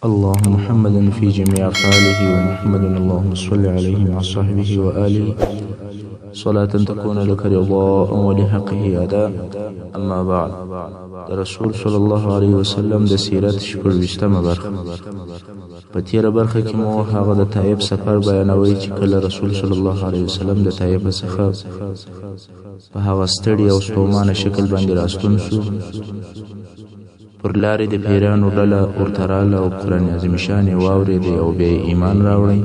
اللهم محمدا في جميع أفعاله ومحمد اللهم صل عليه مع صحبه وآله صلاة تكون لك رضاء ولحقه أداء. أما بعد، رسول صلى الله عليه وسلم د سیرت شپږویشتمه برخه. په تیره برخه کې مو هغه د طایف سفر بیانوي چې کله رسول صلی الله علیه وسلم د طایف څخه په هغه ستړي او ستومانه شکل باندې راستون شو. پر لارې د پیرانو ډله ورته راله او قرآن عظیم شان یې واورېدی او بیا یې ایمان راوړی.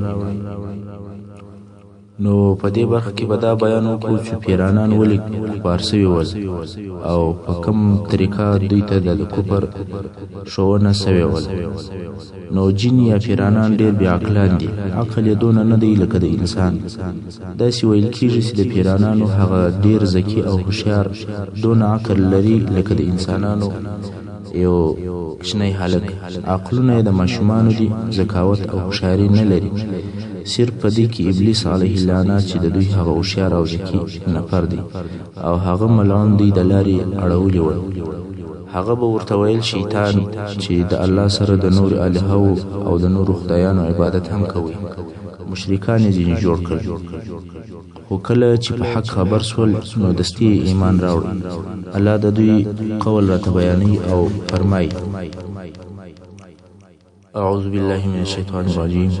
نو په دې برخه کې به دا بیان وکړو چې پیرانان ولې کفار سوي ول او په کوم طریقه دوی ته د کفر ښوونه سوې ول. نو جن یا پیرانان ډېر بې عقلان دي، عقل یې دونه نه دی لکه د انسان. داسې ویل کېږي چې د پیرانانو هغه ډېر ذکي او هوښیار دونه عقل لري لکه د انسانانو یو کوچنی هلک. عقلونه یې د ماشومانو دي، ذکاوت او هوښیاري نه لري. صرف په دې کې ابلیس علیه اللعنه چې د دوی هغه هوښیار او ذکي نفر دی او هغه ملعون دوی د لارې اړولي ول. هغه به ورته ویل شیطان چې د الله سره د نور الهو او د نور خدایانو عبادت هم کوي. مشرکان یې ځینې جوړ کړل، خو کله چې په حق خبر سول نو دستي ایمان راوړ. الله د دوی قول راته بیانوي او فرمایي: أعوذ بالله من الشيطان الرجيم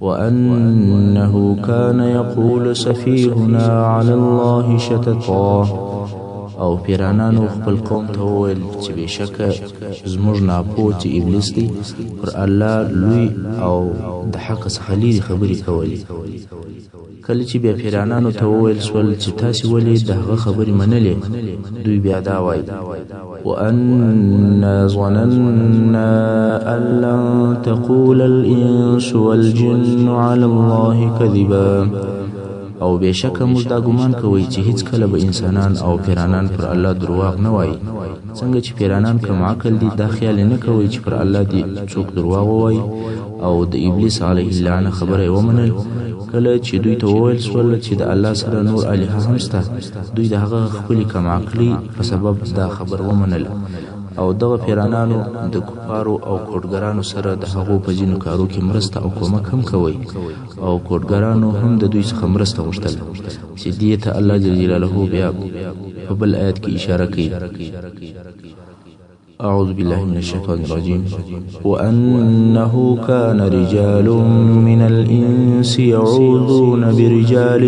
وأنه كان يقول سفيهنا على الله شططا. او پیرانانو خپل قوم ته وویل چې بېشکه زموږ ناپوه چې ابلیس دی پر الله لوی او د حق څخه لیرې خبرې کولې. کله چې بیا پیرانانو ته وویل سول چې تاسې ولې د هغه خبرې منلې، دوی بیا دا وایي: وأنا ظننا أن لن تقول الإنس والجن على الله كذبا. او بېشکه موږ دا ګمان کوئ چې هیڅ کله به انسانان او پیرانان پر الله درواغ نه وایي. څنګه چې پیرانان کم عقل دي، دا خیال نه کوي چې پر الله دي څوک درواغ ووایي. او د ابلیس علیه اللعنه خبره یې ومنل. کله چې دوی ته وویل سول چې د الله سره نور الهه هم شته، دوی د هغه خپلې کم عقلي په سبب دا خبر ومنله. او دغه پیرانانو د کفارو او کوډګرانو سره د هغو په ځینو کارو کې مرسته او کومک هم کوي. او کوډګرانو هم د دوی څخه مرسته غوښتل چې دې ته الله جل جلاله بیا په بل آیت کې اشاره کوي: أعوذ بالله من الشيطان الرجيم وأنه كان رجال من الإنس يعوذون برجال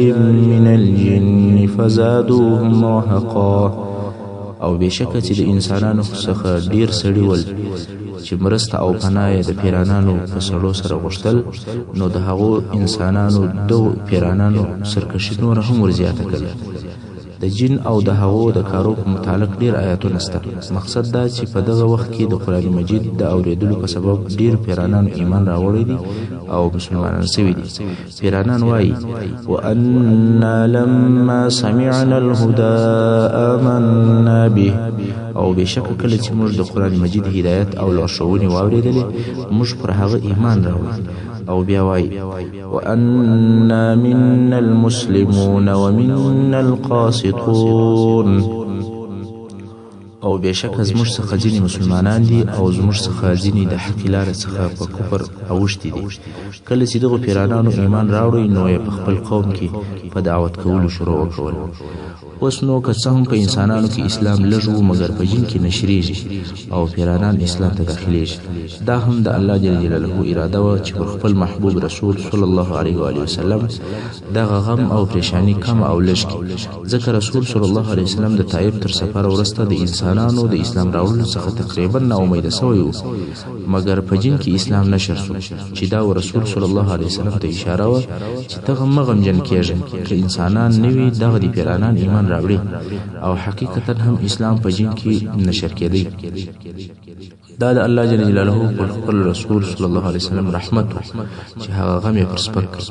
من الجن فزادوهم رهقا. او بېشکه چې د انسانانو څخه ډیر سړي ول چې مرسته او پناه د پیرانانو په سړو سره غوښتل، نو د هغو انسانانو دو پیرانانو سرکشي نور هم ورزیاته کړه. د جن او د هغو د کارو په متعلق ډیر آیاتونه شته. مقصد دا چې په دغه وخت کې د قرآن مجید د اوریدلو په سبب ډیر پیرانانو ایمان راوړی دي او مسلمانان سوي دي. پیرانان وایي: وأنا لما سمعنا الهدى آمنا به. او بېشکه کله چې موږ د قرآن مجید هدایت او لارښوونې واورېدلې، موږ پر هغه ایمان راوړو. او بیا وایي: وأنا منا المسلمون ومنا القاسطون. او بېشکه زموږ څخه ځینې مسلمانان دي او زموږ څخه ځینې د حقې لارې څخه په کفر اوښتي دي. کله چې دغو پیرانانو ایمان راوړی، نو یې په خپل قوم کې په دعوت کولو شروع وکول. اوس نو که څه هم په انسانانو کې اسلام لږ و، مګر په جن کې نشریږي او پیرانان اسلام ته داخلیږي. دا هم د الله جل جلاله اراده وه چې پر خپل محبوب رسول صلی الله علیه و آله وسلم دغه غم او پریشانی کم او لږ کړي. ځکه رسول صلی الله علیه وسلم د طایف تر سفر وروسته د انسانانو د اسلام راوړلو څخه تقریبا ناامیده سوی و، مګر په جن کې اسلام نشر شو چې دا رسول صلی الله علیه وسلم ته اشاره وه چې ته مه غمجن کېږه، که انسانان نه وي دغه د پیرانان ایمان راوړي او حقیقتا هم اسلام په جن کې نشر کېدی. دا د الله جل جلاله پر خپل رسول صلی الله علیه وسلم رحمت و چې هغه غم یې پر سپک کړ.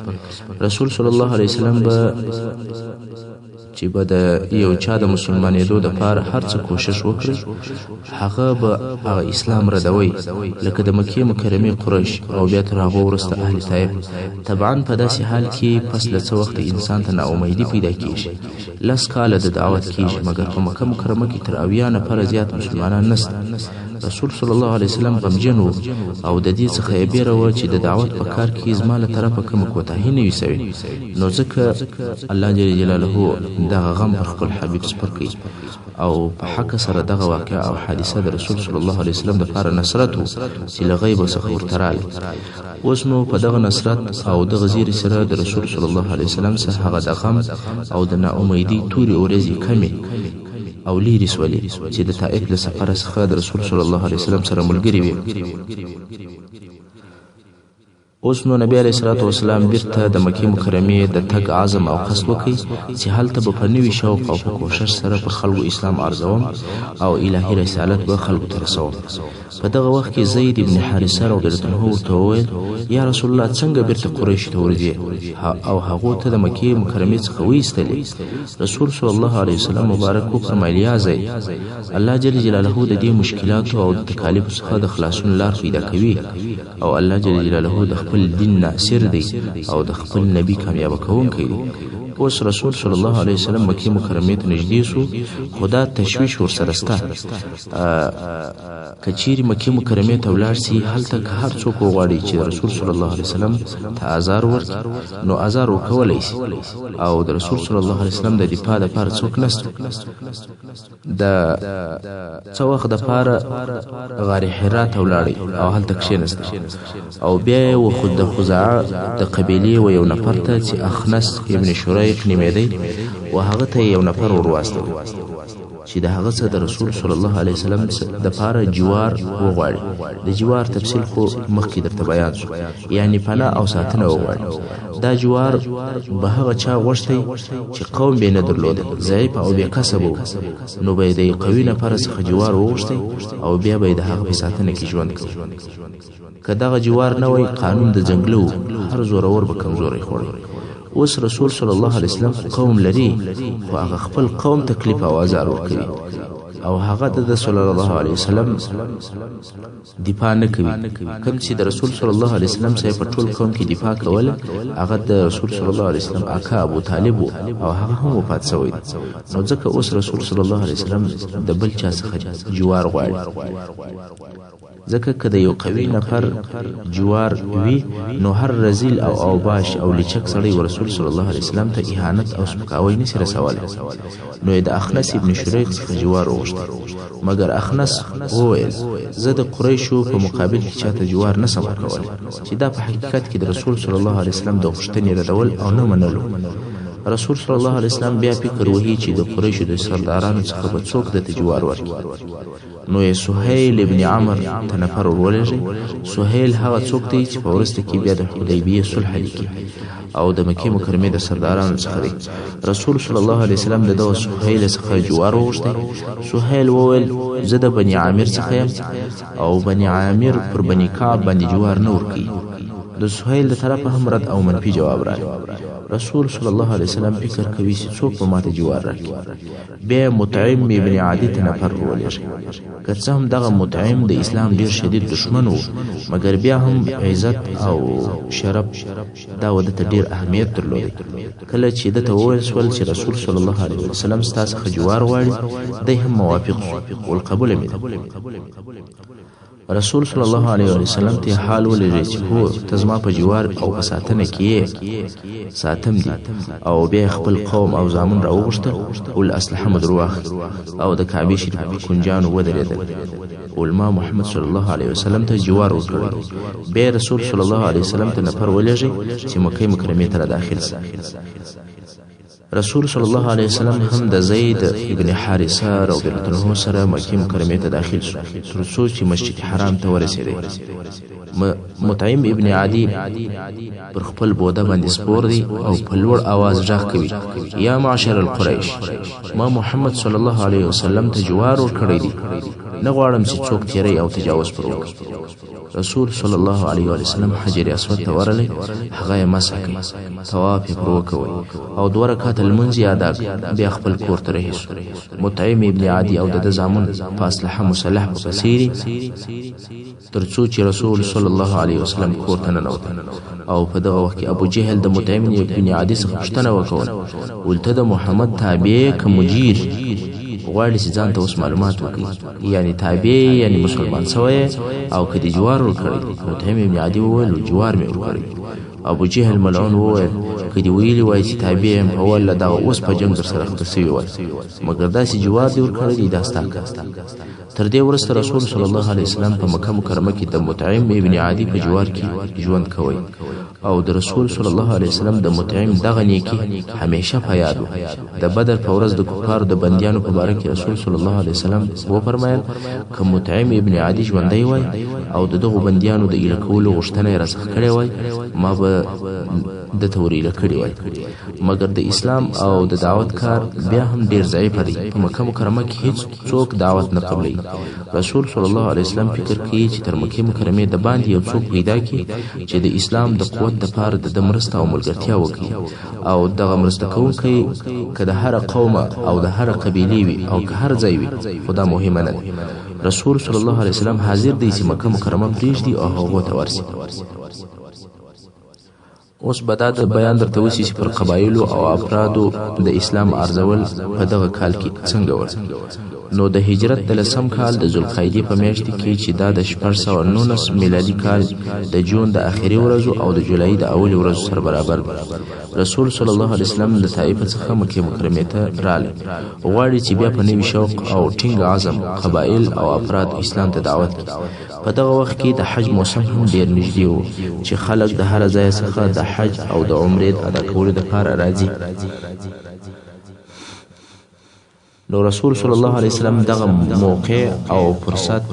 رسول صلی الله علیه وسلم به چې به د یو چا د مسلمانېدو دپاره هر څه کوشش وکړي، هغه به هغه اسلام ردوي، لکه د مکې مکرمې قریش او بیا تر هغو وروسته اهل طایف. طبعا په داسې حال کې پس له څه وخت انسان ته ناامیدي پیدا کېږي. 10 کاله د دعوت کېږي، مګر په مکه مکرمه کې تر 80 نفره زیات مسلمانان نشته. رسول صلی الله علیه وسلم غمجن او د دې څخه یې بیره وه چې د دعوت په کار کې زما له طرفه کومه کوتاهي نه وي سوې، نو ځکه الله جل جلاله دغه غم پر خپل حبیب سپر کوي او په حق سره دغه واقعه او حادثه د رسول صلی الله علیه وسلم دپاره نصرت و چې له غیبه څخه ورته راغلی. اوس نو په دغه نصرت او دغه زیري سره د رسول صلی الله علیه وسلم څخه هغه د غم او د ناامیدۍ تورې ورځې کمې او لیرې سولې چې د طائف له سفره څخه د رسول صلی الله علیه وسلم سره ملګري وي. اوس نو نبی علیه الصلاة والسلام بیرته د مکې مکرمې د تګ عزم او قصد وکړي چې هلته به په نوي شوق او په کوشش سره پر خلکو اسلام عرضوم او الهي رسالت به خلکو ته رسوم. په دغه وخت کې زید ابن حارثه رضی الله عنه ورته وویل یا رسول الله څنګه بیرته قریش ته ورځې او هغو ته د مکې مکرمې څخه وایستلې؟ رسول صلی الله علیه وسلم مبارک وفرمایل یا زید الله جل جلاله د دې مشکلاتو او د تکالیفو څخه د خلاصون لار پیدا کوي او الله جل جلاله د خپل دین ناصر دی او د خپل نبی کامیابه کوونکی دی. اوس رسول صلی الله علیه وسلم مکې مکرمې ته نږدې سو، خدا تشویش ورسره سته که چیرې مکې مکرمې ته ولاړ سي هلته که هر څوک وغواړي چې رسول صلی الله علیه وسلم ته ازار ورکړي نو ازار ورکولی سي او د رسول صلی الله علیه وسلم د دفاع دپاره څوک نسته. د څه وخت دپاره غار حرا ته ولاړی او هلته کښېنسته او بیا یې وخود د خزاعه د قبیلې و یو نفر ته چې اخنس ابن شریق نومېدی و هغه ته یو نفر ورواستوي چې د هغه څه د رسول صلی الله علیه وسلم دپاره جوار وغواړي. د جوار تفصیل خو مخکې درته بیان شو، یعنی پناه او ساتنه وغواړي. دا جوار به هغه چا غوښتی چې قوم بې نه درلوده، ضعیف او بې کسبه و، نو به یې د یو قوي نفر څخه جوار وغوښتی او بیا به یې د هغه په ساتنه کې ژوند کوي. که دغه جوار نه وی قانون د جنګله و، هر زورور به کمزوری خوړی. اوس رسول صلی الله علیه وسلم قوم لري خو هغه خپل قوم تکلیف او ازار ورکوي او هغه د صلی الله علیه وسلم دفاع نه کوي. کوم چې د رسول صلی الله علیه وسلم صاحب په ټول قوم کې دفاع کوله هغه د رسول صلی الله علیه وسلم اکا ابو طالب او هغه هم وفات شوی. نو ځکه اوس رسول صلی الله علیه وسلم د بل چا څخه جوار غواړي، ځکه که د یو قوي نفر جوار وي نو هر رزیل او اوباش او لچک سړی و رسول صلی الله علیه وسلم ته اهانت او سپکاوی نشي رسولی. نو د اخنس ابن شریق څخه جوار وغوښتی، مګر اخنس وویل زه د قریشو په مقابل کې چاته جوار نسم ورکولی، چې دا په حقیقت کې د رسول صلی الله علیه وسلم د غوښتنې ردول او نه منلو. رسول صلی الله علیه وسلم بیا فکر وهي چې د قریشو د سردارانو څخه به څوک د جوار ورکړي. نو یې سهیل ابن عمر ته نفر ورولېږي. سهیل هغه څوک دی چې په وروسته کې بیا د حدیبیې صلح لیکي او د مکې مکرمې د سردارانو څخه دی. رسول صلی الله علیه وسلم د دغه سهیل څخه جوار وغوښتی. سهیل وویل زه د بني عامر څخه یم او بني عامر پر بني کعب باندې جوار نه ورکوي. د سهیل د طرفه هم رد او منفي جواب راغی. رسول صلی الله علیه وسلم فکر کوي چې څوک به ماته جوار راکړي. بیا مطعم ابن عدي ته نفر ورولېږي. که څه هم دغه مطعم د اسلام ډیر شدید دشمن و، مګر بیا هم عزت او شرف دا وده ته ډیر اهمیت درلود. کله چې ده ته وویل شول چې رسول صلی الله علیه وسلم ستا څخه جوار غواړي، دی هم موافق شو، والقبوله مې ده. رسول صلی الله علیه وسلم ته حال ولېږي چې هو ته زما په جوار او په ساتنه کې ساتم دي. او بیا خپل قوم او زامن راوغوښتل او له اسلحه مو در واخیست او د کعبې شریف په کنجانو ودرېدل. علما محمد صلی الله علیه وسلم ته جوار ورکړی. بیا رسول صلی الله علیه وسلم ته نفر ولېږي چې مکې مکرمې ته داخل شي. رسول صلی الله علیه وسلم هم د زید ابن حارثه رضی الله عنه سره مکې مکرمې ته داخل شو تر څو چې مسجد حرام ته ورسېدی. مطعم ابن عدي پر خپل بوده باندې سپور دی او په لوړ आवाज غږ کوي یا معاشر القریش، ما محمد صلی الله علیه وسلم ته جوار ورکړی دی، نه غواړم چې څوک تیری او تجاوز پر وکړي. رسول صلی الله علیه وسلم حجر اسود ته ورغلی، هغه یې مسح کړ، طواف یې پر وکوی او 2 رکعاته لمونځ یې ادا کړ. بیا خپل کور ته رهي شو. مطعم ابن عدي او د زامن په اسلحه مسلح په بصیري تر څو چې رسول صلی الله علیه وسلم کور ته ننوت. او په دغه وخت کې ابو جهل د مطعم ابن عدي څخه پوښتنه وکړه، ولته د محمد تابع که مجیر؟ غواړي چې ځان ته اوس معلومات وکړي یعنی تابع یعنی مسلمان سوی او که دې جوار ورکړی. مطعم ابن عدي وویل جوار مې ورکړی. ابو جهل ملعون وویل که دې ویلي وای چې تابع یم هو الله دغه اوس په جنګ درسره خته سوي وای مګر داسې جوار دې ورکړی دی دا ستا کار. تر دې وروسته رسول صلی الله علیه وسلم په مکه مکرمه کې د مطعم ابن عدي په جوار کې ژوند کوي او د رسول صلی الله علیه وسلم د مطعم دغه نیکی همیشه په یاد و. د بدر په ورځ د کفارو د بندیانو په باره کې رسول صلی الله علیه وسلم وفرمایل که مطعم ابن عدي ژوندی وای او د دغو بندیانو د ایله کولو غوښتنه یې راڅخه کړې وای ما به د توریله کړی وای. مګر د اسلام او د دعوت کار بیا هم ډیر ضعیف دی. په مکه مکرمه کې هیڅ څوک دعوت نه قبلوي. رسول صلی الله علیه وسلم فکر کوي چې تر مکه مکرمه د باندې یو څوک پیدا کړي چې د اسلام د قوت لپاره د مرسته او ملګرتیا وکړي او دغه مرسته کوونکی که د هر قوم او د هر قبیلې وي او که هر ځای وي خدا مهمه نه ده. رسول صلی الله علیه وسلم حاضر دی چې مکه مکرمه پرېږدي او هغو ته ورسي. اوس به دا د بیان درته وشي چې پر قبایلو او افرادو د اسلام ارزول په دغه کال کې څنګه ول. نو د هجرت د 10 کال د ذوالقعدې په میاشت کې چې دا د 1419 میلادي کال د جون د اخري ورځو او د جولای د اولي ورځو سره برابر رسول صلی الله علیه وسلم د طائف څخه مکه مکرمه ته راغله. غواړي چې بیا په نوي شوق او ټینګ عزم قبایل او افراد اسلام ته دعوت کړي. په دغه وخت کې د حج موسم هم ډیر نږدې و چې خلک د هر ځای څخه د حج او د عمرې ادا کولو لپاره راځي. نو رسول صلی الله علیه وسلم دغه موقع او فرصت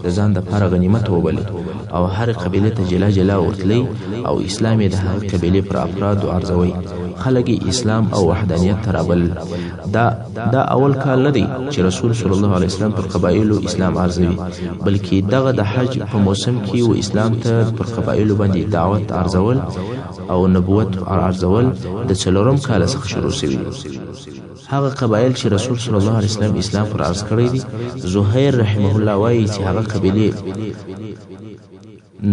د ځان لپاره غنیمت وبلل او هر قبیله ته جلا جلا ورتلی او اسلام د هر قبیله پر افراد ارزوي. خلک اسلام او وحدانیت ترابل. دا اول کال نه دی چې رسول صلی الله علیه وسلم پر قبایلو اسلام ارزوي بلکې دغه د حج په موسم کې و اسلام ته پر قبایلو باندې دعوت ارزول او نبوت ارزول د 4م کال څخه شروع شوی. هغه قبایل چې رسول صلی الله علیه وسلم اسلام پر عرض کړی دي زهیر رحمه الله وایي چې هغه قبیله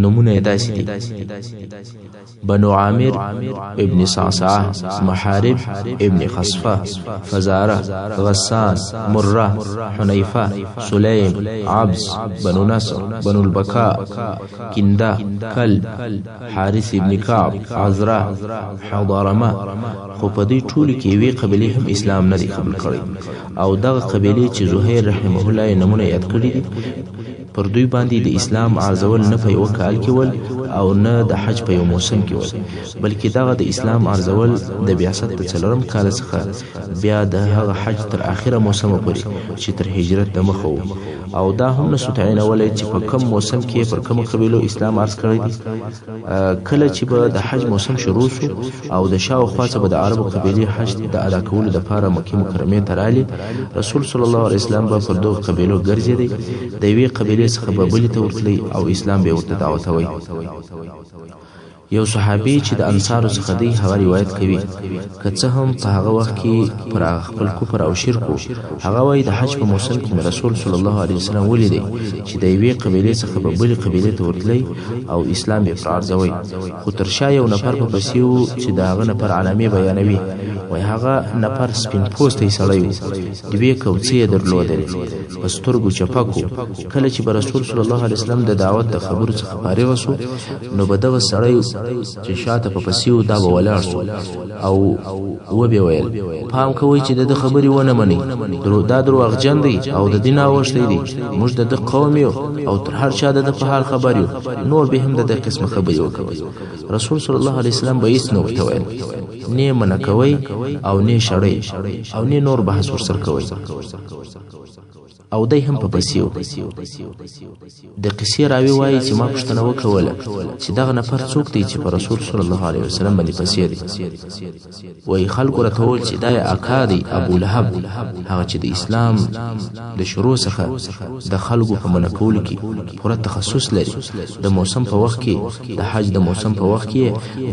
نمونه داسې دي: بنو عامر ابن صعصعه، محارب ابن خصفه، فزاره، غسان، مره، حنیفه، سلیم، عبس، بنو نصر، بنو البکاء، کنده، کل، حارث ابن کعب، عذره، حضارمه. خو په دې ټولو کې یوې قبیلې هم اسلام نه دی قبول کړی او دغه قبیلې چې زهیر رحمه الله یې نمونه یاد کړي دي پر دوی باندې د اسلام عرضول نه په یو کال کې ول او نه د حج په یو موسم کې ول بلکې دغه د اسلام عرضول د بعثت د 4م کال څخه بیا د هغه حج تر اخره موسم پورې چې تر هجرت د مخه او دا هم نسو تعینولای چې په کوم موسم کې پر کوم قبیلو اسلام عرض کړی دي. کله چې به د حج موسم شروع شو او د شاوخوا څخه د عربو قبیلې حج د ادا کولو لپاره مکه مکرمه ته راغلی رسول صلی الله علیه وسلم به پر دوه قبیلو ګرځېدی د یوې قبیلې څخه به بلې ته ورتلی او اسلام به ورته دعوتوي. یو صحابي چې د انصارو څخه دی هغه روایت کوي که څه هم په هغه وخت کې پر خپل کفر او شرک هغه وایي د حج په موسم کې رسول صلی الله علیه وسلم ولیدي چې د یوې قبیلې څخه به بلې قبیلې ته ورتلی او اسلام یې پرارځوي خو تر شا یو نفر په پسې و چې د هغه نفر علامې بیانوي وایي هغه نفر سپین پوستی سړی و دوې کوڅې یې درلودلې په سترګو چپک و. کله چې به رسول صلی الله علیه وسلم د دعوت د خبرو څخه فارغ شو نو به دغه سړی چې شاته په پسیو دا به ولاړ شو او وبې ویل پام کوئ چې د خبرې ونه منئ دا دروغجن دی او د دین اوښتی دی موږ د قوم یو او تر هر چا د په حال خبر یو نور به هم د قسم خبرې وکوي. رسول صلی الله علیه وسلم به هیڅ نه ورته ویل نه منع کوي او نه شړی او نه نور بحث ورسره کوي او دای هم په پسیو. د قصې راوی وایي چې ما پوښتنه وکوله چې دغه نفر څوک دی چې په رسول صلی الله علیه وسلم باندې پسې دی وایي خلکو راته وویل چې دا یې اکا دی ابو لهب هغه چې د اسلام د شروع څخه د خلکو په منع کولو کې پوره تخصص لري. د موسم په وخت کې د حج د موسم په وخت کې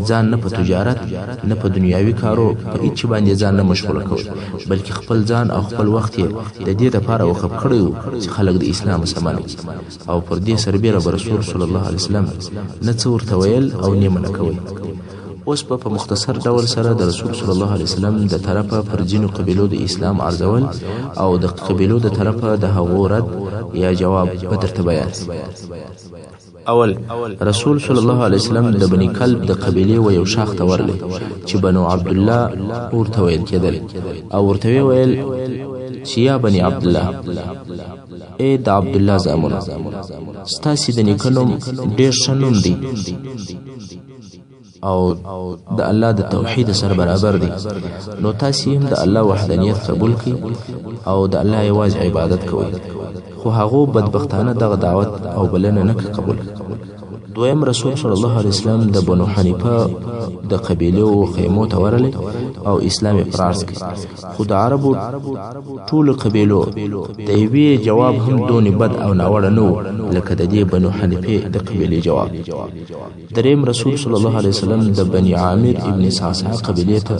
ځان نه په تجارت نه په دنیاوي کارو په هیڅ باندې ځان نه مشغوله کول بلکې خپل ځان او خپل وخت یې د دې لپاره وقف چې خلق د اسلام سمانه او پر دې سربېره رسول صلی الله علیه وسلم نه څه ورته ویل او نه منع کوي. اوس په مختصر ډول سره د رسول صلی الله علیه وسلم د طرفه پر ځینو قبیلو د اسلام ارزول او د قبیلو د طرفه د هغو رد یا جواب به درته بیان. اول رسول صلی الله علیه وسلم د بنی کلب د قبیله و یو شاخ ته ورلی چې بنو عبد الله ورته ویل کېدل او ورته ویل چې یا بنی عبد الله اے د عبد الله زامنو ستاسو د نیکونو ډیر شنوم دی او د الله د توحید سره برابر دي نو تاسو هم د الله وحدانیت قبول کړئ او د الله یوازې عبادت کوئ خو هغه بدبختانه دغه دعوت او بلنه نه قبول. دویم رسول صلی الله علیه وسلم د بنو حنیفه د قبیله او خیمو ته ورلی او اسلام فرض کړ خو د عربو ټول قبیلو د یوې جواب هم دونې بد او ناوړه نو لکه د دې بنو حنیفه د قبیله جواب. دریم رسول صلی الله علیه وسلم د بنی عامر ابن صعصع قبیله ته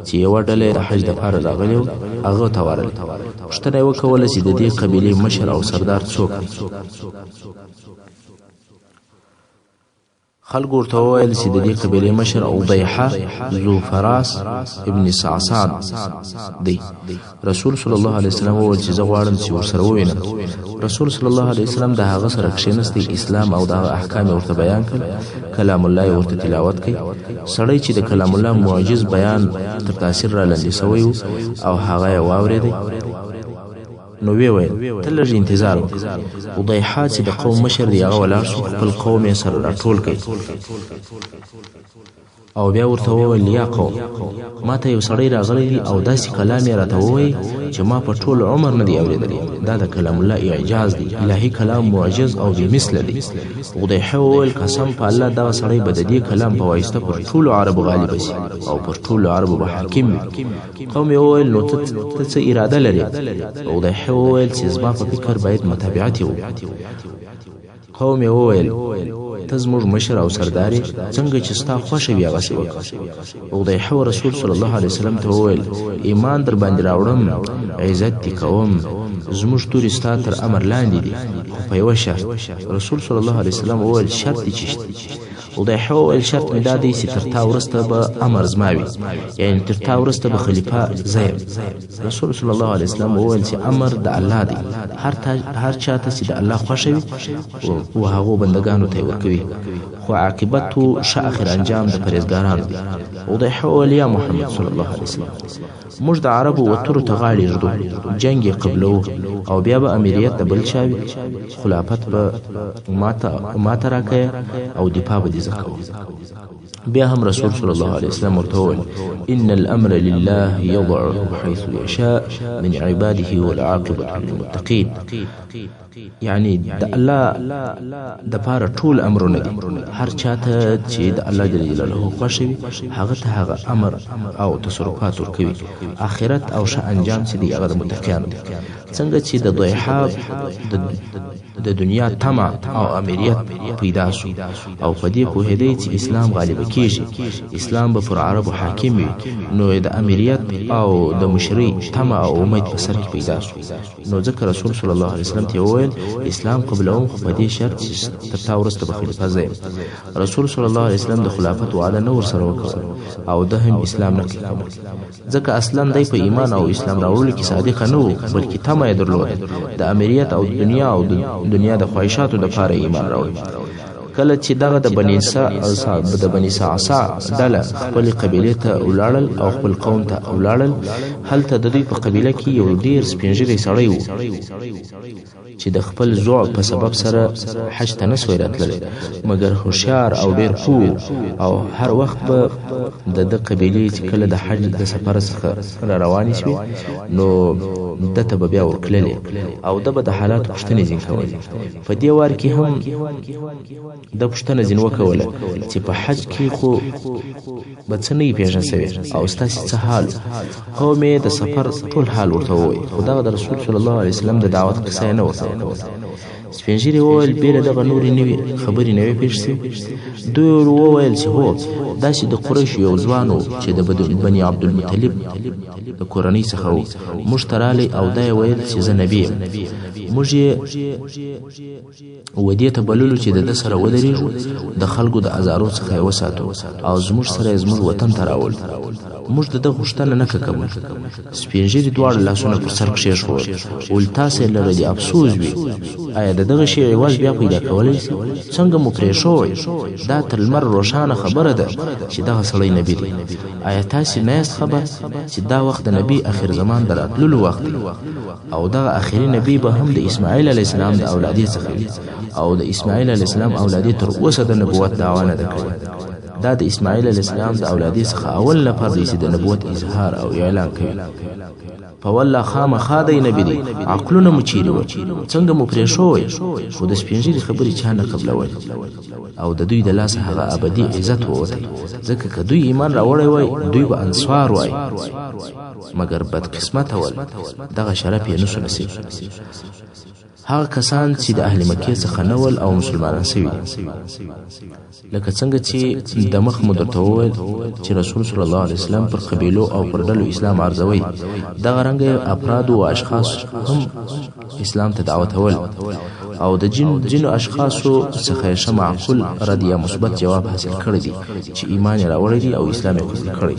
چې یو ډله د حج لپاره راغلی هغه ته ورلی پوښتنه وکوله چې د دې قبیله مشر او سردار څوک دی. خلق ورته وویل چې د دې قبیلې مشر ابیحه ذو فراس ابن صعصع دی. رسول صلی الله علیه وسلم وویل چې زه غواړم چې ورسره ووینم. رسول صلی الله علیه وسلم د هغه سره کښېنستی اسلام او د احکام ورته بیان کړل کلام الله ورته تلاوت کړي. سړی چې د کلام الله معجز بیان تر تاثیر را لاندې سوی او هغه یې واورېدی نو ویل ته لږ انتظار وکړه. وضیحه چې د قوم مشر دی هغه ولاړ شو خپل قوم یې سره راټول کړي او بیا ورته وویل یا قوم ما ته یو سړی راغلی دی او داسې کلام یې راته ووایي چې ما په ټول عمر نه دی اورېدلی. دا د کلام الله اعجاز دی الهي کلام معجز او بېمثله دی. وضیحه وویل قسم په الله دغه سړی به د دې کلام په واسطه پر ټولو عربو غالبه شي او پر ټولو عربو به حاکم وي. قوم یې وویل نو ته څه اراده لرې؟ وضیحه وویل چې زما په فکر باید متابعت یې وکړو. قوم یې وویل ته زموږ مشر او سردار څنګه چې ستا خوښه وي هغسې وکړه. وضیحه رسول صلی الله علیه وسلم ته وویل ایمان در باندې راوړم عزت دې کوم زموږ تورې ستا تر امر لاندې دي خو په یوه شرط. رسول صلی الله علیه وسلم وویل شرط دې چیشته؟ وضیحه وویل شرط مې دا دی چې تر تا وروسته به امر زما وي یعنې تر تا وروسته به خلیفه زه یم. رسول صلی الله علیه وسلم وویل چې امر د الله دی هر چاته چې د الله خوښه وي و هغو بندګانو ته یې ورکوي خو عاقبت ښه اخر انجام د پرهېزګارانو دی. وضیحه وویل یا محمد صلی الله علیه وسلم موږ د عربو وترو ته غاړې ږدو جنګ یې قبلوو او بیا به امیریت د بل چا وي خلافت به ماته راکوې او دفاع به دې زه کوم. بیا هم رسول صلی الله علیه وسلم ورته وویل ان الامر لله یضعه حیث یشاء من عباده والعاقبة للمتقین یعنی د الله د پاره ټول امرونه دي هر چاته چې د الله جل جلاله خوښ وي هغه ته هغه امر او تصرفات ورکوي آخرت او ښه انجام چې دی هغه د متقینانو دی. څنګه چې د ضیحه د دنیا طمع او امیریت پیدا شو او په دې پوهېدی چې اسلام غالب کیږي اسلام به پر عربو حاکم وي نو د امیریت او د مشري طمع او امید په سر کې پیدا شو. نو ځکه رسول صلی الله علیه وسلم ته وویل اسلام قبلوم خو په دې شرط چې تر تا وروسته به خلیفه زه یم. رسول صلی الله علیه وسلم د خلافت وعده نه ورسره وکړه او ده هم اسلام نه قبول ځکه اصلا دی په ایمان او اسلام راوړلو کې صادق نه و بلکې طمع یې درلوده د امیریت او دنیا د خواهشاتو دپاره ایمان راوړي. کله چې دغه د بني صعصع ډله خپل قبیلې ته ولاړل او خپل قوم ته ولاړل هلته د دوی په قبیله کې یو ډیر سپینږیری سړی و چې د خپل ضعف په سبب سره حج ته نه سوی راتللی مګر هوښیار او ډیر پوه او هر وخت به د قبیلې چې کله د حج د سفر څخه را روانې شوې نو ده ته به بیا ورتللی او ده به د حالاتو پوښتنې ځین کولې. په دې وار کې هم د پوښتنه ځین وکوله چې په حج کې خو به څه نه یې پېژنه سوې او ستاسې څه حال قوم یې د سفر ټول حال ورته ووایي خو دغه د رسول صلی الله علیه وسلم د دعوت قصه یې نه ورته وکوله. سپین ږیري وویل بېله دغه نورې نوې خبرې نه وې پېښ شوې. دوی وویل چې هو داسې د قریشو یو ځوان و چې د بني عبدالمطلب د کورنۍ څخه و موږ ته رالی او دا یې ویل چې زه نبي یم موږ یې ودې ته بللو چې د سره ودرېږو د خلکو د ازارو څخه یې وساتو او زموږ سره زموږ وطن ته راول. موږ د ده غوښتنه نه کوو. سپین ږیري دواړه لاسونه پر سر کښېښول ول تاسې لره دې افسوس وي. آیا د دغه شی عوض بیا پیدا کولی شي؟ څنګه مو پرېښوئ؟ دا تر لمر روښانه خبره ده چې دغه سړی نبي دی. آیا تاسې نه یاست خبر چې دا وخت د نبي اخر زمان د راتللو وخت دی او دغه اخري نبي به هم د اسماعیل علیه السلام د اولادې څخه وي او د اسماعیل علیه السلام اولادې تر اوسه د نبوت دعوا نه ده کړې. دا د اسماعیل علیه السلام د اولادې څخه اول نفر دی چې د نبوت اظهار او اعلان کوي. په والله خامخا دی نبي دی. عقلونه مو چیرې وه؟ څنګه مو پرېښوئ؟ خو د سپین ږیري خبرې چا نه قبلول او د دوی د لاسه هغه ابدي عزت ووتی. ځکه که دوی ایمان راوړی وای دوی به انصار وای، مګر بدقسمته ول دغه شرف یې نسو نصیب. هغه کسان چې د اهل مکې څخه نه ول او مسلمانان سوي لکه څنګه چې د مخ مو درته وویل چې رسول صلی الله علیه وسلم پر قبیلو او پر ډلو اسلام عرضوي، دغه رنګه افرادو او اشخاص هم اسلام ته دعوتول او د جنو اشخاصو څخه ښه معقول رد یا مثبت جواب حاصل کړی دی چې ایمان یې راوړی دی او اسلام یې قبول کړی.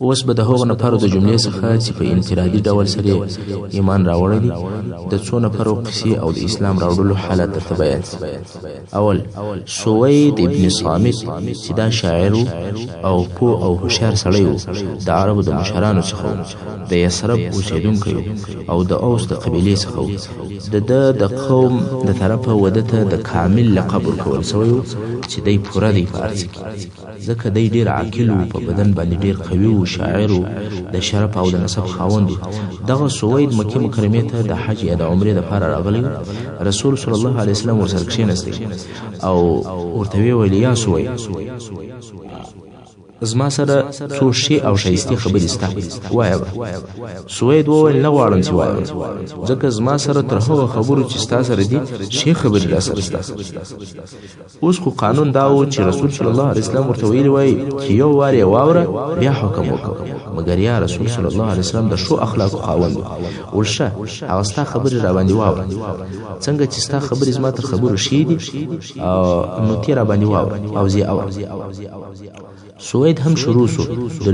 اوس به د هغو نفرو د جملې څخه چې په انفرادي ډول سره ایمان راوړی دی د څو نفرو قصې او د اسلام راوړلو حالت درته بیان شي. اول سوید ابن صامت چې دا شاعر او پوه او هوښیار سړی و، د عربو د مشرانو څخه و، د یثرب اوسېدونکی او د اوس د قبیلې څخه و. د قوم د طرفه وده ته د کامل لقب ورکول سوی و چې دی پوره دی په هر څه کې، ځکه دی ډېر عاقل و، په بدن باندې ډېر قوي و، شاعر و، د شرف او د نسب خاوند و. دغه سوید مکې مکرمې ته د حج یا د عمرې دپاره راغلی. رسول صلی الله علیه وسلم ورسره کښېنستی او ورته ویې ویل یا سوید زما سره څو ښې او ښایستې خبرې سته، وایه به. سوید وویل نه غواړم چې وایم، ځکه زما سره تر هغو خبرو چې ستا سره دي ښې خبرې را سره سته. اوس خو قانون دا و چې رسول صلی الله علیه وسلم ورته ویلي وای چې یو وار یې واوره بیا حکم وکړه، مګر یا رسول صلی الله علیه وسلم د ښو اخلاقو خاوند و. ول ښه هغه ستا خبرې را باندې واوره، څنګه چې ستا خبرې زما تر خبرو ښې دي نو تې را باندې واوره او زه اورم. سوید هم شروع سو د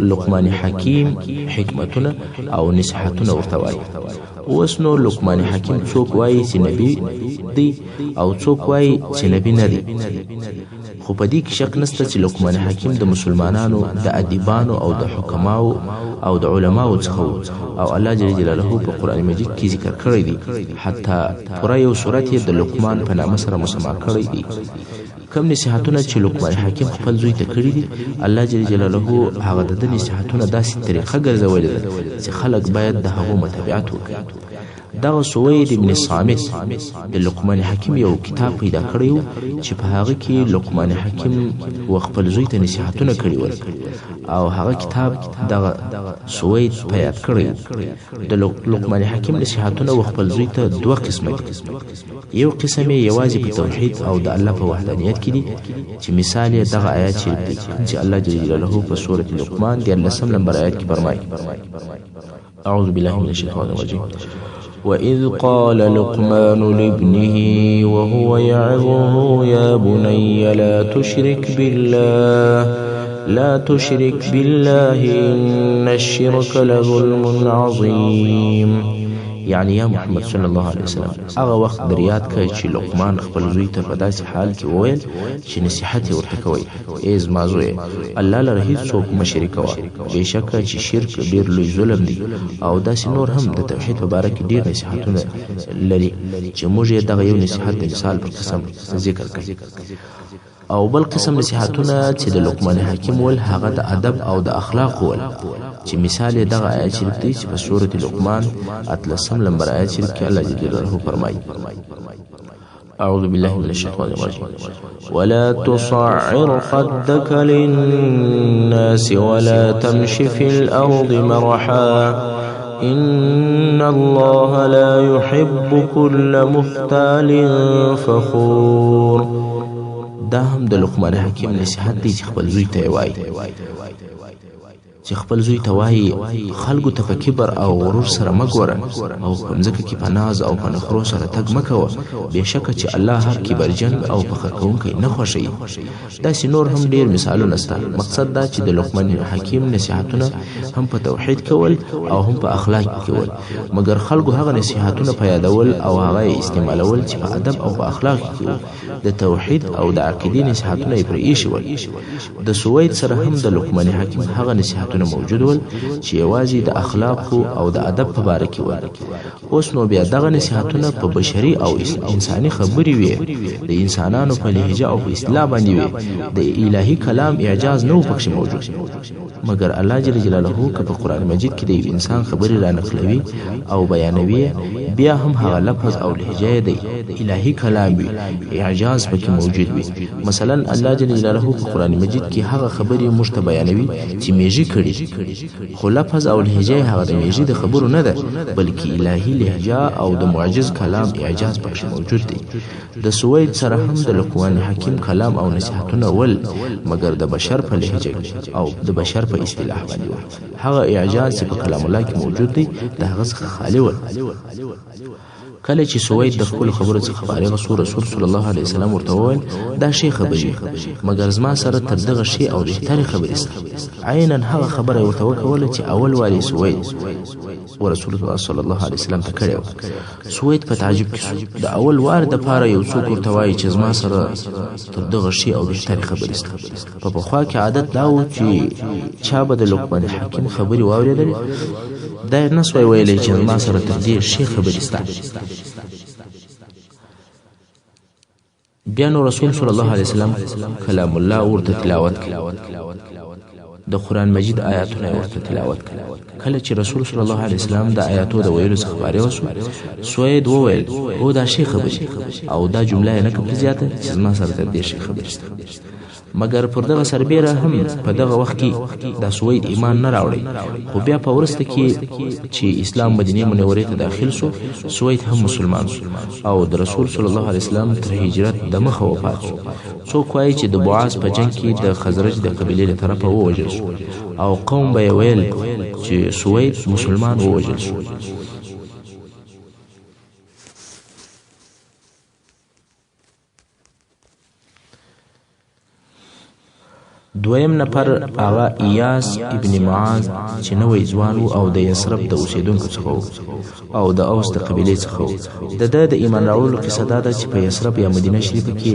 لقمان حکیم حکمتونه او نصیحتونه ورته وایي. اوس نو لقمان حکیم څوک وایي چې نبی دی او څوک وایي چې نبی نه دی، خو په دې کې شک نشته چې لقمان حکیم د مسلمانانو د ادیبانو او د حکماو او د علماو څخه او الله جل جلاله په قرآن مجید کې ذکر کړی دی. حتی پوره یو سورت یې د لقمان په نامه سره مسما کړی دی. کم نصیحتونه چې لقمان حکیم خپل زوی ته کړي دي، الله جل جلاله هغه د نصیحتونه داسې طریقه ګرځولې ده چې خلک باید د هغو متابعت وکړي. دغه سوید ابن صامت د لقمان حکیم یو کتاب پیدا کړی و چې په هغه کې لقمان حکیم و خپل زوی ته نصیحتونه کړي ول او هغه کتاب دغه سوید په یاد کړی. د لقمان حکیم نصیحتونه و خپل زوی ته دوه قسمه دي. یو قسم یې یوازې په توحید او د الله په وحدانیت کې دي چې مثال یې دغه آیات شریف دی چې الله جل جلاله په سورة لقمان 13 نمبر آیات کې فرمایي: اعوذ بالله من الشیطان الرجیم وَإِذْ قَالَ لُقْمَانُ لِابْنِهِ وَهُوَ يَعِظُهُ يَا بُنَيَّ لَا تُشْرِكْ بِاللَّهِ إِنَّ الشِّرْكَ لَظُلْمٌ عَظِيمٌ. یعنی یا محمد صلی الله علیه وسلم هغه وخت در یاد کړئ چې لقمان خپل زوی ته په داسې حال کې وویل چې نصیحت یې ورته کوئ: ای زما زویه، الله لره هېڅوک مه شریکوه، بېشکه چې شرک ډېر لوی ظلم دی. او داسې نور هم د توحید په باره کې ډېر نصیحتونه لري چې موږ یې دغه یو نصیحت د مثال په قسم ذکر کړي. او بل قسم نصیحتونه چې د لقمان حکیم ول هغه د ادب او د اخلاق ول چې مثال یې دغه آیت شریف دی چې په سورة لقمان 13 نمبر آیت شریف کې الله جل جلاله فرمایي: اعوذ بالله من الشیطان الرجیم ولا تصعر خدك للناس ولا تمش في الارض مرحا إن الله لا يحب كل مختال فخور. دا هم د لقمان حکیم نصیحت دی چې خپل زوی ته یې وایي چې خپل زوی ته وایي خلکو ته په کبر او غرور سره مه ګوره او په مځکه کې په ناز او په نخرو سره تګ مه کوه، بېشکه چې الله هر کبرجن او فخر کوونکی نه خوښوي. داسې نور هم ډېر مثالونه شته. مقصد دا چې د لقمان حکیم نصیحتونه هم په توحید کول او هم په اخلاق کول، مګر خلکو هغه نصیحتونه په یادول او هغه استعمالول چې په ادب او په اخلاق کې د توحید او د عقیدې نصیحتونه یې پرې ایښي ول. د سوید سره هم د لقمان حکیم هغه نصیحتونه موجود ول چې یوازې د اخلاقو او د ادب په باره کې ول. اوس نو بیا دغه نصیحتونه په بشري او انساني خبرې وي، د انسانانو په لهجه او په اصطلاح باندې وي، د الهي کلام اعجاز نه و پکې موجود. مګر الله جل جلاله که په قرآن مجید کې د یو انسان خبرې را نقلوي او بیانوي، بیا هم هغه لفظ او لهجه د الهي کلام وي، اعجاز پکې موجود وي. مثلا الله جل جلاله په قرآن مجید کې هغه خبرې موږ ته بیانوي چې میږي کړي، خو لفظ او لهجه هغه د میږي د خبرو نه ده، بلکې الهي لهجه او د معجز کلام اعجاز پکې موجود دی. د سوید سره هم د لقمان حکیم کلام او نصیحتونه ول، مګر د بشر په لهجه او د بشر په اصطلاح باندې ول. هغه اعجاز چې په کلام الله کې موجود دی د هغه څخه خالی ول. کله چې سوید د خپل خبرو څخه فارغ شو، رسول صلی الله علیه وسلم ورته وویل دا شی خبرې، مګر زما سره تر دغه شی او بهترې خبرې شته. عینا هغه خبره ورته وکوله چې اول واري سوید ورسول الله صلی الله علیه وسلم ته کړی و. سوید په تعجب کې د اول وار د پاره یو څوک ورته وایي چې زما سره تر دغه شی او بهترې خبرې شته. په پخوا کې عادت دا و چې چا به د لقمان حکیم خبرې واورېدلې، دا یې نسوای ویلی چې زما سره تر دې شی خبرې شته. بیا نو رسول صلی الله علیه وسلم کلام الله ورته تلاوت کړ، د قرآن مجید آیاتونه ورته تلاوت کړ. کله چې رسول صلی الله علیه وسلم د آیاتو د ویلو څخه فارغ شو، سوید وویل او دا شی خبرې، او دا جمله یې نه کړه زیاته چې زما سره تر دې شی خبرې شته. مګر پر دغه سربیره هم په دغه وخت کې د سوید ایمان نه راوړی، خو بیا په ورسته کې چې اسلام مدینه منورې ته داخل شو، سوید هم مسلمان شو او د رسول صلی الله علیه وسلم تر هجرت د مخه وفات شو. څوک وایي چې د بعاث په جنگ کې د خزرج د قبیلې له طرفه ووژل شو او قوم به یې ویل چې سوید مسلمان ووژل شو. دویم نفر هغه ایاس ابن معاذ چې نوی ځوان و او د یثرب د اوسیدونکو څخه و او د اوس د قبیلې څخه و. د ایمان راوړلو قصه دا ده چې په یثرب یا مدینه شریفه کې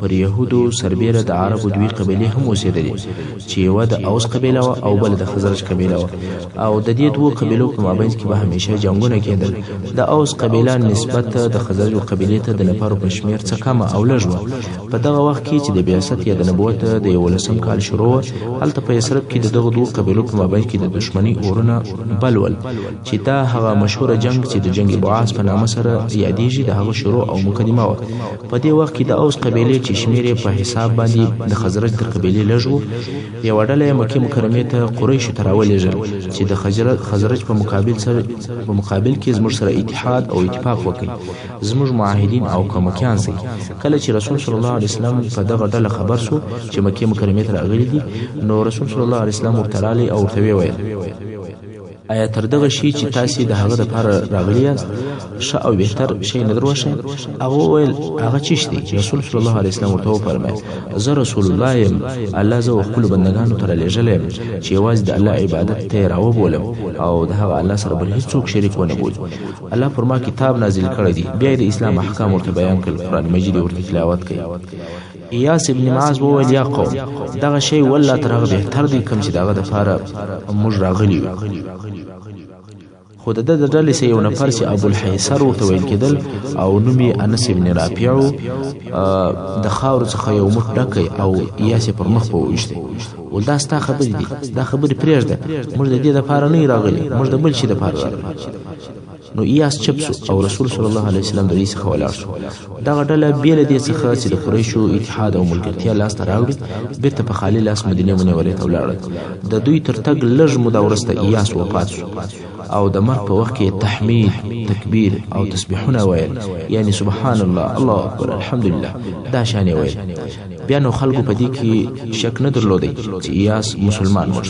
پر یهودو سربیره د عربو دوی قبیلې هم اوسېدلې چې یوه د اوس قبیله وه او بله د خزرج قبیله وه، او د دې دوو قبیلو په مابینځ کې به همیشه جنګونه کېدل. د اوس قبیله نسبت د خزرج قبیلې ته د نفرو په شمېر څه کمه او لږ وه. په دغه وخت کې چې د بعثت یا د نبوت د 11 کال شروع، هلته په یثرب کې د دغه دوو قبیلو په مابین کې د دشمنی اورونه بل ول، چې دا هغه مشهوره جنگ چې د جنگ بعاث په نامه سره یادېږي د هغه شروع او مقدمه وه. په دې وخت کې د اوس قبیلې چې شمېر یې په حساب باندې د خزرج تر قبیلې لږ و، یوه ډله یې مکې مکرمې ته قریشو ته راولېږل چې د خزرج په مقابل کې زموږ سره اتحاد او اتفاق وکړي، زموږ معاهدین او کمکیان سي. کله چې رسول صلی الله علیه وسلم په دغه ډله خبر شو چې مکې مکرمې ته راغلي دي، نو رسول صلی الله علیه وسلم ورته راغلی او ورته وویل آیا تر دغه شي چې تاسې د هغه دپاره راغلي یاست ښه او بهتر شی نه در وښیم؟ هغه وویل هغه چیش دی؟ رسول صلی الله علیه وسلم ورته وفرمیل زه رسول الله یم، الله زه و خپلو بندګانو ته رالیږلی یم چې یوازې د الله عبادت ته یې راوبولم او د هغه الله سره بل هېڅوک شریک ونه بولي. الله پر ما کتاب نازل کړی دی. بیا یې د اسلام احکام ورته بیان کړل، قرآن مجید یې ورته تلاوت کوي. ایاس ابن معاذ وویل یا قوم دغه شی والله تر هغه بهتر دی کوم چې د هغه دپاره موږ راغلي یو. خو د ده د ډلې څخه یو نفر چې ابوالحیصر ورته ویل کېدل او نوم یې انس ابن رافع و، د خاورو څخه یو مټ ډکی او ایاس یې پر مخ په وویشتی. ول دا ستا خبرې دي، دا خبرې پرېږده، موږ د دې دپاره نه یو راغلي، موږ د بل شي دپاره راغلي. نو ایاس چپ شو او رسول صلی الله علیه وسلم د دې څخه ولاړ شو. دغه ډله بې له دې څخه چې د قریشو اتحاد او ملګرتیا لاسته راوړي، بېرته په خالي لاس مدینې منورې ته ولاړل. د دوی تر تګ لږ موده وروسته ایاس وفات شو او د مرګ په وخت کې تحمید، تکبیر او تسبیحونه ویل، یعنی سبحان الله، الله اکبر، الحمدلله، دا شان یې ویل. بیا نو خلکو په دې کې شک نه درلودی چې ایاس مسلمان مړ.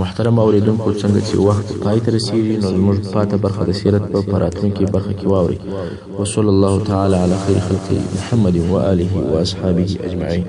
محترم اوریدونکو، څنګه چې وخت پای ته رسیږي نو زموږ پاته برخه د سیرت په راتلونکي برخه کې واورئ. وصلی الله تعالی علی خیر خلقه محمد و آله و اصحابه اجمعین.